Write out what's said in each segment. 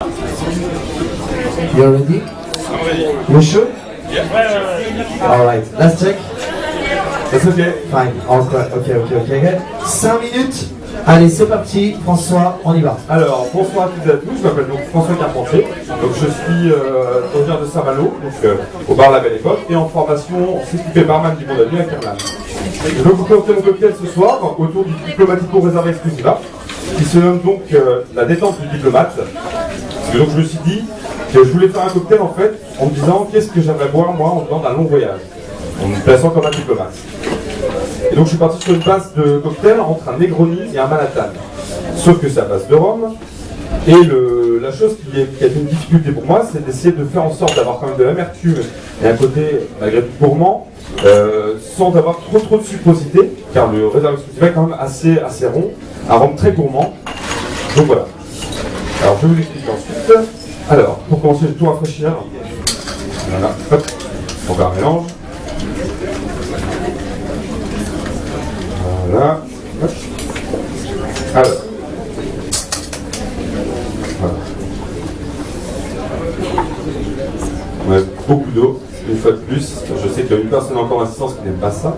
You're ready? You sure? Alright, let's check. That's okay. Fine, ok. 5 minutes. Allez, c'est parti. François, on y va. Alors, bonsoir à toutes et à tous. Je m'appelle donc François Carpentier. Donc, je suis originaire de Saint-Malo, donc au bar La Belle Époque, et en formation CQP barman du Monde à Kerman. Je vais vous présenter mon cocktail ce soir autour du Diplomatico Réservé Exclusiva, qui se nomme donc la détente du diplomate. Et donc, je me suis dit que je voulais faire un cocktail en fait en me disant qu'est-ce que j'aimerais boire moi en venant d'un long voyage, en me plaçant comme un diplomate. Et donc je suis parti sur une base de cocktail entre un Negroni et un Manhattan. Sauf que c'est à base de rhum. Et la chose qui a été une difficulté pour moi, c'est d'essayer de faire en sorte d'avoir quand même de l'amertume et un côté malgré tout gourmand, sans avoir trop de sucrosité, car le réserve exclusif est quand même assez rond, un rhum très gourmand. Donc voilà. Alors je vais vous expliquer ensuite. Alors, pour commencer, je vais tout rafraîchir. Voilà, hop, on va faire un mélange. Voilà. Hop. Alors. Voilà. On met beaucoup d'eau, une fois de plus. Je sais qu'il y a une personne encore en assistance qui n'aime pas ça.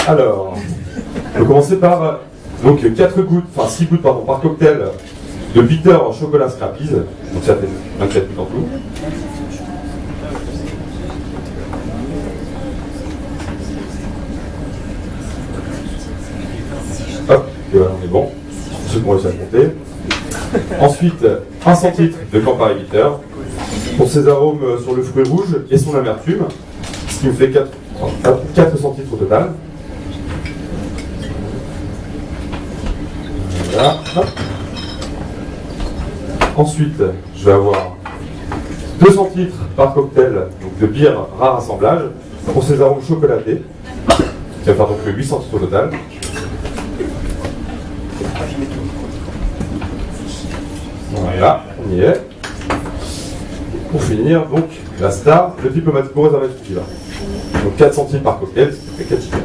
Alors, on va commencer par donc 4 gouttes, enfin 6 gouttes pardon, par cocktail de bitter en chocolat scrappies. Donc ça fait 24 gouttes en tout. Hop, et voilà, on est bon. Ceux qui ont réussi à compter. Ensuite, 1 centilitre de Campari Bitter pour ses arômes sur le fruit rouge et son amertume, ce qui me fait 4 centilitres au total. Voilà, hop. Ensuite, je vais avoir 2 centilitres par cocktail donc de bière rare assemblage pour ses arômes chocolatés, qui va faire donc 8 centilitres au total. Voilà, on y est. Pour finir, donc, la star, le Diplomatico Réservé Exclusiva. Donc 4 centilitres par cocktail, ça fait 4 chiffres.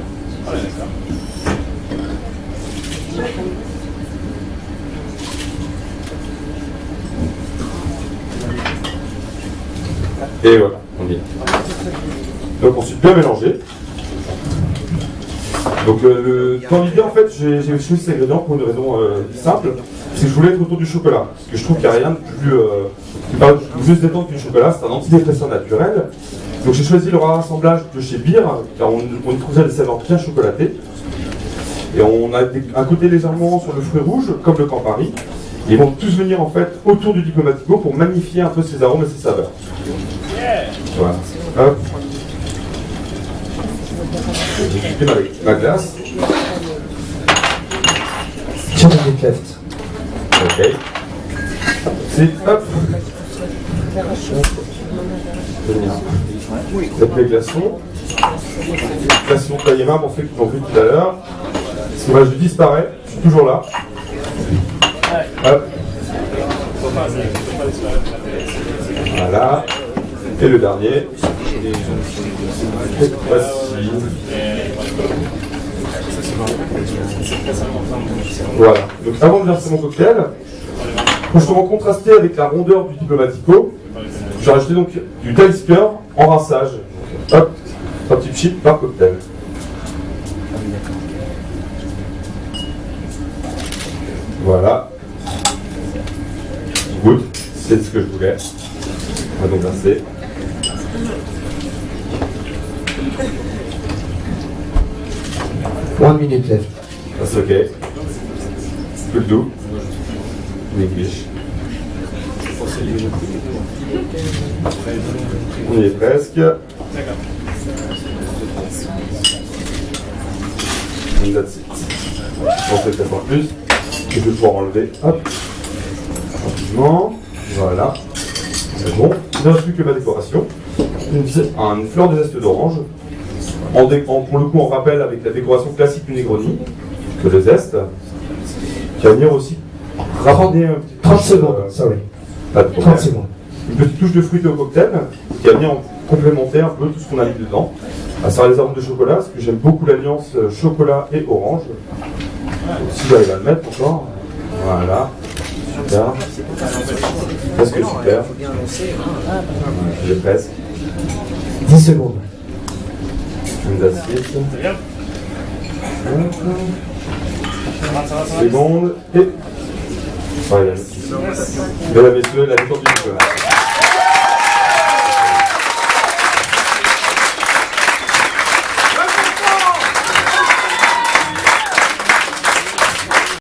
Et voilà, on y est. Donc ensuite bien mélanger. Donc dans l'idée en fait j'ai choisi ces ingrédients pour une raison simple, c'est que je voulais être autour du chocolat. Parce que je trouve qu'il n'y a rien de plus se détendre qu'une chocolat, c'est un antidépresseur naturel. Donc j'ai choisi le rare assemblage de chez Beer, car on y trouve déjà des saveurs bien chocolatées. Et on a un côté légèrement sur le fruit rouge, comme le Campari. Et ils vont tous venir en fait autour du Diplomatico pour magnifier un peu ses arômes et ses saveurs. Voilà. Hop. Je vais avec ma glace. Tiens, on est left. Ok. C'est hop. Avec les glaçons. Glaçons taillés main pour ceux qui l'ont vu tout à l'heure. Parce que moi je disparais, je suis toujours là. Hop. Voilà. Et le dernier. Voici. Voilà. Donc avant de verser mon cocktail, pour justement contraster avec la rondeur du Diplomatico, j'ai rajouté donc du Talisker en rinçage. Hop, 3 petites chips par cocktail. Voilà. Good, c'est ce que je voulais. On va donc verser. One minute left. That's okay. Good do. In English. On y est presque. And that's it. On fait peut-être en plus. Je vais pouvoir enlever. Hop. Rapidement. Voilà. C'est bon. Il ne reste plus que ma décoration. Une fleur de zeste d'orange. Pour le coup, on rappelle avec la décoration classique du Negroni, que le zeste, qui va venir aussi ramener un petit 30 secondes, sorry. Pas de problème. 30 secondes. Une petite touche de fruité au cocktail, qui va venir complémenter un peu tout ce qu'on a mis dedans. À savoir les arômes de chocolat, parce que j'aime beaucoup l'alliance chocolat et orange. Donc, si j'arrive à le mettre encore, voilà. Bien. Presque super. J'ai presque. 10 secondes. Je vous assiste. Seconde et... Voilà. Mesdames et messieurs, la détente du jeu.